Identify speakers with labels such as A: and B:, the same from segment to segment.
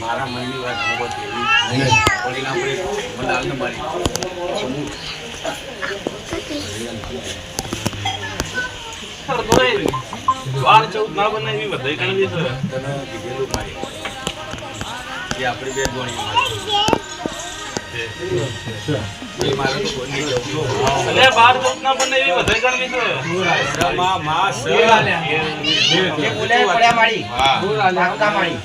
A: મારા મનની વાત મોહબત એવી પડી ના પડી મને હાલને મારી 12-14 ના બનાવી વધાઈ ગણવી છે તને કીધેલું મારી જે આપણી બે ગણી મારી અલે 12-14 ના બનાવી વધાઈ ગણવી છે માં એ બોલે પડ્યા મારી હા કાકા મારી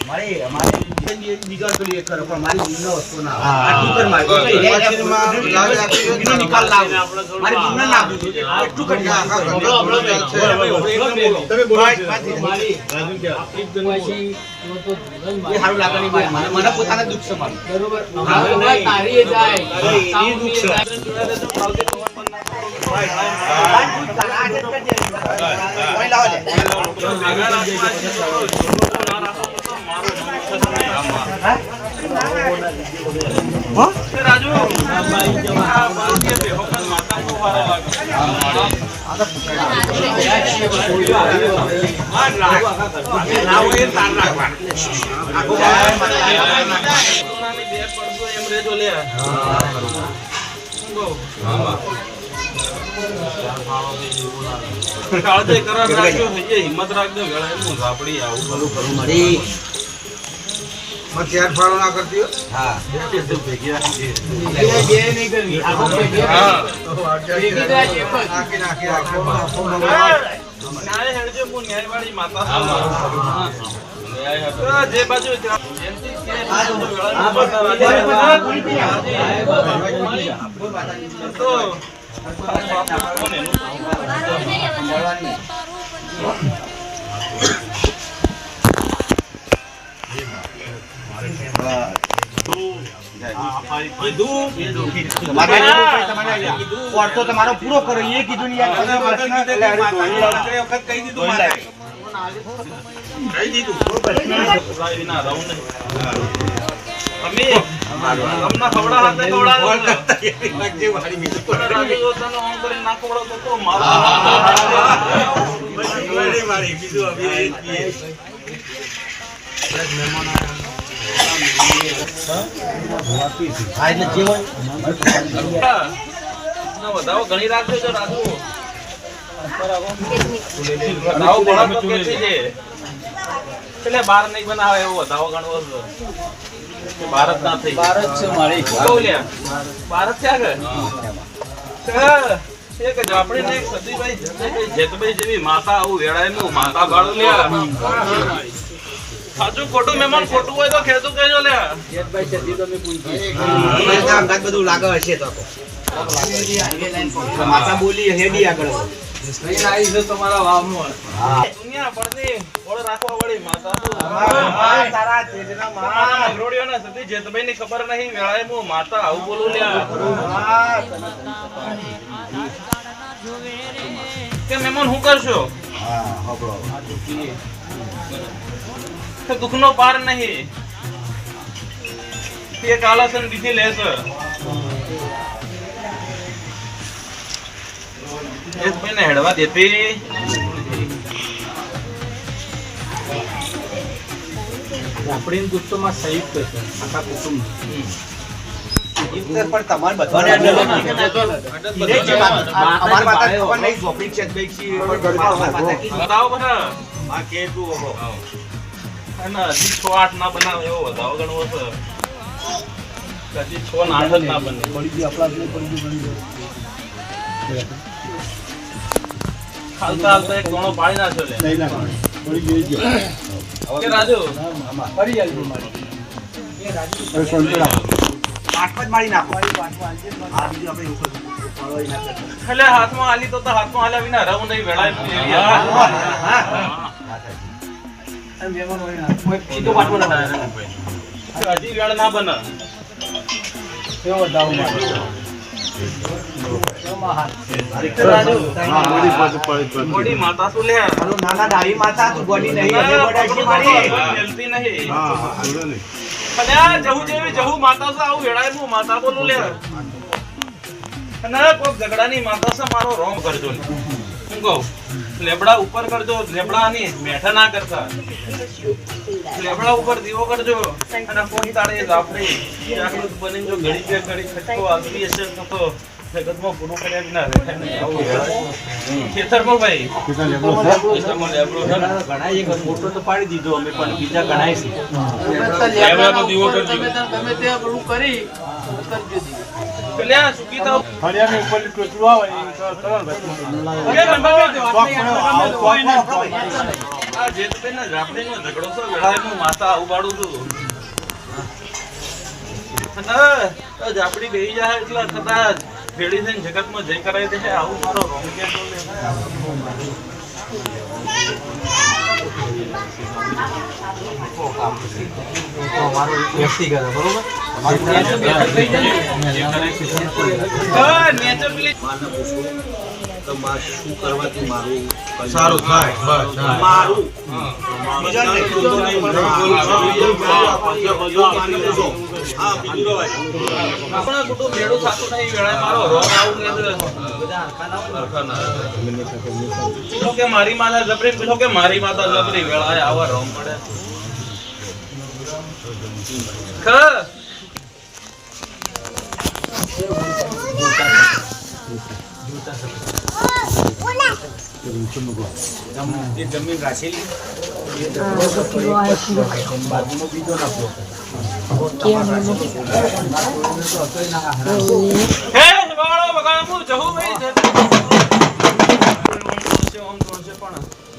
A: મારી અમારે નિકાલ કરી કરો પણ મારી બીનો વસ્તુ ના આ ટુકર મારી નિકાલ લાવ મારી બીનો ના એટલું કરી તમે બોલો મારી રાજુ કે આપણી જન્મથી તો એ હારું લાગે નહીં મને પોતાને દુખ છે મારું બરોબર હવે તારી જાય એ દુખ છે રાજુ હિંમત રાખજો આપડી આવું ભલું કરું મારી ચાર ફાળો ના કરતી હા ભેગી રાખી બે નહીં કરવી ન્યાયવાળી માતા જે બાજુ તમારો પૂરો કરો એ કીધું વધાવો ઘણી રાખજો જો રાજુ એટલે બાર નહીં બનાવે એવો વધાવો ગણવો ભારત ના થઈ ભારત છે મારી ભારત ક્યાં કે આપણે સતીભાઈ જેતભાઈ જેવી માતા આવું વેળાય માતા બાળો લ્યા સાચું ખોટું મહેમાન ખોટું હોય તો ખેતું કહેજો લે જેતભાઈ સતી તો મે પૂછી અંગાત બધું લાગે હશે તો માતા બોલી હેડી આગળ નહીં આવી છે તમારા વાવમાં હા દુનિયા પડતી ઓળ રાખવા વાળી માતા તો તારા તેજના માં રોડિયોના સતી જેતભાઈ ની ખબર નહીં વેળાએ મો માતા આવું બોલું લ્યા કે મહેમાન હું કરશો હા હોબળો દુખનો પાર નહીં તે કાલાસન દીધી લેશે એ ભાઈને હેડવા દેતી આપણી ગુસ્સોમાં સંયુક્ત છે આખા કુટુંબ પણ તમાર બધાને અમાર માતા પણ નહીં ઝોપડી છે ગઈ છે બતાવો બના આ કે તું ઓહો અને 6-8 ના બનાવે એવો વધાવો ગણવો છે કદી 6-8 ના બને પડી ગઈ આપણા ને પડી ગઈ ખાલતા હાલતા એક ગણો પાડી નાખ્યો લે નહીં ના પડી ગઈ કે રાજુ પડી આવી મારી એ રાજુ એ સંતરા પાટમાં મારી નાખો આ બીજું આપણે ઉપર પાડવાઈ નાખે એટલે હાથમાં આલી તો હાથમાં આલ્યા વિના રહું નહીં વેળાય હા મહેમાન હોય ના કોઈ સીધો પાટવો ના હજી વેળ ના બને કેવો દાવ મારે ગોડી માતા તું લે નાના ડાઈ માતા તું ગોડી નહીં ગોડી મારી જલતી નહીં હા જોડે નહીં અલ્યા જહુ જેવી જહુ માતા સે આવું વેળાય હું માતા બોલું લે અને કોક ઝઘડાની માતા સે મારો રોંગ કરજો હું કહું લેબડા ઉપર કરજો, લેબડા ની મેઠા ના કરતા, લેબડા ઉપર દીવો કરજો અને કોઈ તાળે આપણે આટલું બની જો ઘડી બે ઘડી ખટકો આગળી હશે તો જગતમાં પૂરું કર્યા વિના ખેતરમાં ભાઈ ખેતરમાં લેબડો ઘણા એક મોટો તો પાડી દીધો અમે પણ બીજા ઘણા છે લેબડાનો દીવો કરજો તમે તે પેલું કરી કરજો પેલા સુકી તો હરિયાની ઉપર ટોચલું આવે એ સરળ આ જે તો બેન રાપડીનો ઝઘડો છે વેળાનું માતા ઉગાડું છું તો જાપડી બેહી જાય એટલે કદાચ ભેડી થઈને જગતમાં જય કરાવી દે આવું મારો રોંગ કે અમારો વ્યક્તિગત બરોબર શું કરવાથી મારું સારું થાય મારું મારી માતા જબરી પીઠો કે મારી માતા જબરી વેળાએ આવા રોમ પડે જમીન રાખેલી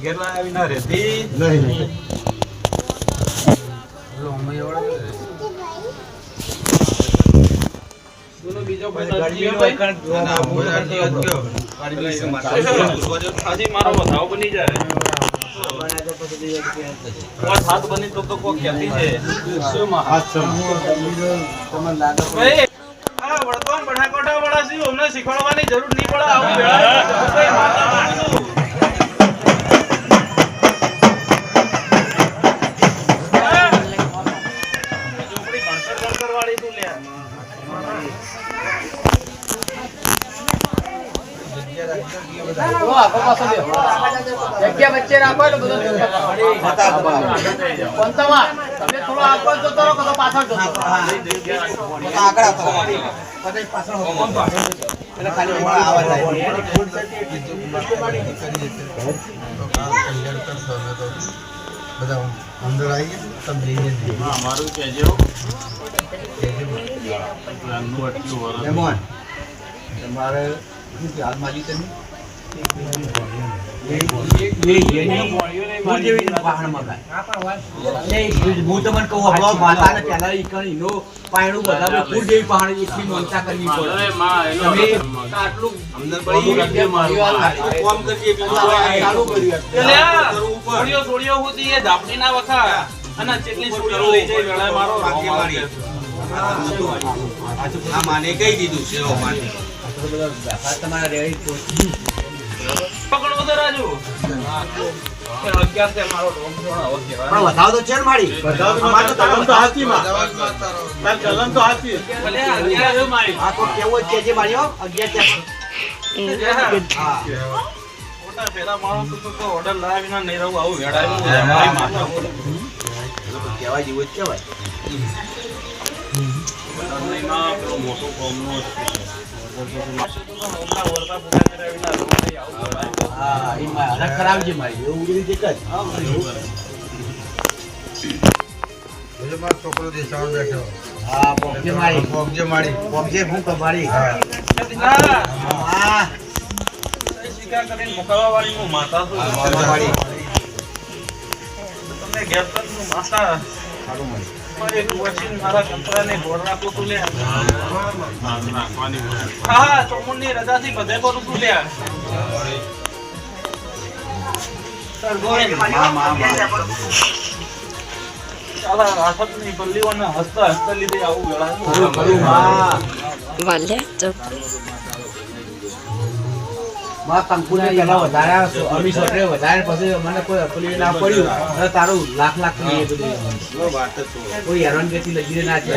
A: ઘેરલા આવી ના રહેતી નહીં બીજો મારો વધાવ બની જાય હાથ બની તો કોઈ ખ્યાતિ છે વળતો બઢાકોટા વાળા છે અમને શીખવાડવાની જરૂર નહીં પડે આવું
B: જગ્યા વચ્ચે રાખો એટલે બધું તમે થોડો આગળ જતો રહો તો પાછળ જતો
C: અંદર આવી તમે
A: મારું કહેજો
C: તમારે હાલ માજી તમે હું તમને કહું માતાને પેલા ઈનો પાયણું બધા ફૂલ જેવી પહાડ એટલી નોંધતા કરવી પડે તમે આટલું અંદર પડી કોમ કરીએ ચાલુ કર્યું
A: સોડિયો હોતી એ ધાપડી ના વખા અને કેટલી સોડિયો લઈ જાય વેળા મારો વાક્ય મારી આ માને કહી દીધું છે ઓ માને
C: તમારા રેડી
A: પકડો તો રાજુ 11 તે મારો રોમ જોણો હવે કહેવાય
C: પણ વધાવ તો છે ને મારી અમાર તો કલમ તો હાથી માં
A: તાર કલમ તો હાથી ભલે 11 મારી
C: આ તો કેવો છે જે માર્યો 11
A: હા ઓટા પેલા મારો તો ઓર્ડર લાવી ના નહીં રહું આવું વેડાયું મારી માથા
C: કેવા જીવો છે ભાઈ
A: નહીમાં પેલો મોટો કોમનો
C: ખરાબ છે મારી એવું રીતે કર છોકરો દેખાવા બેઠો હા પોગજે મારી હું કમારી હા
A: શિકાર કરીને મોકલવા વાળી હું માતા છું તમને ઘેર તક હું માતા
C: સારું મળી
A: મારે વચીન મારા કંતરાને ગોળ રાખું તું લે હા ચોમુંડની રજાથી બધે કરું તું લે ચાલો આઠની પલ્લીઓને હસતા હસતા લીધે આવું વેળા
C: માં કંકુને પેલા વધારે અમી સોટરે વધારે પછી મને કોઈ અપલી ના પડ્યું અરે તારું લાખ ની એ બધું કોઈ હેરાન ગતિ લગી ના છે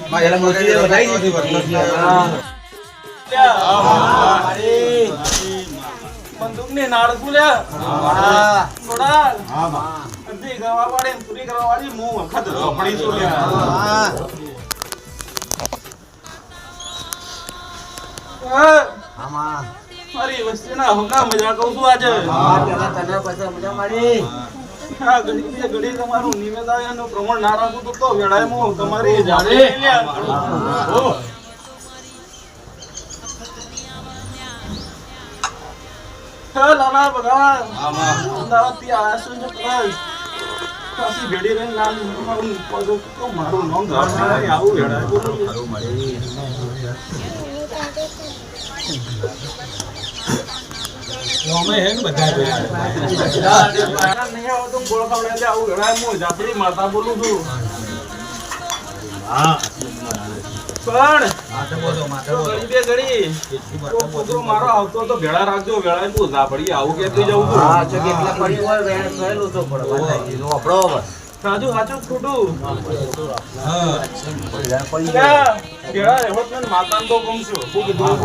C: માં એલા મોટી વધારી દીધી
A: બંદૂકની નાળખું લે થોડા અંધી ગવા વાળી ને પૂરી કરવા વાળી હું વખત રખડી છું લે મારી વસ્તીના હુમલા મજા કહું છું આજે આ ઘડી તમારું નિવેદનનું પ્રમાણ ના રાખું તો વેળાએ હું તમારી જાડે લાલા ભગવાન અમદાવાદથી આવ્યા છું ને કદાચ પાછી ભેડી રહીને નામ મારું નામ ધારણ આવું વેળાએ બોલું માતા બોલું છું પણ મારો આવતો તો ભેળા રાખજો વેળા તું ઝાપડી આવું કેતી જવું છું રાજુ સાચું ખોટું માતા તો ગમ છું શું કીધું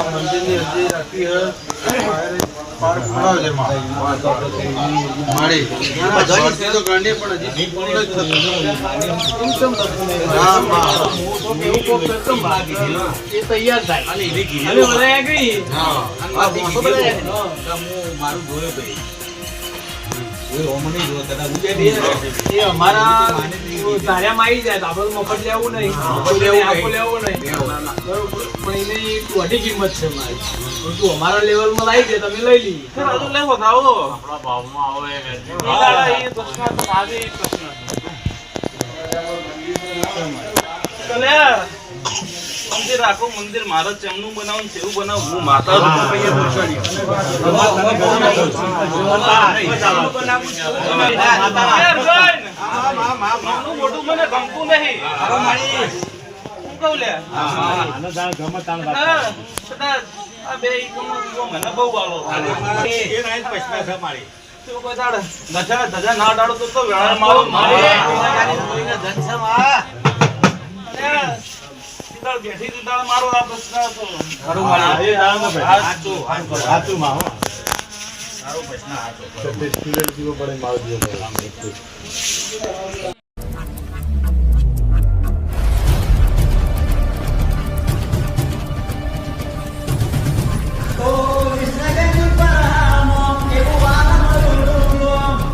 A: મંદિરની અરજી રાખી કિંમત છે મારી તું અમારા લેવલ માં લાવી દે તમે લઈ લઈ લેવો આવો આપણા ભાવમાં આવે મંદિર રાખો મંદિર મારે ચમનું બનાવું સેવું બનાવું હું માતા મોટું મને ગમતું નહીં મને બહુ વાલો ના ડાળો તો વેળા મારો બેઠી મારો આ પ્રશ્ન હતો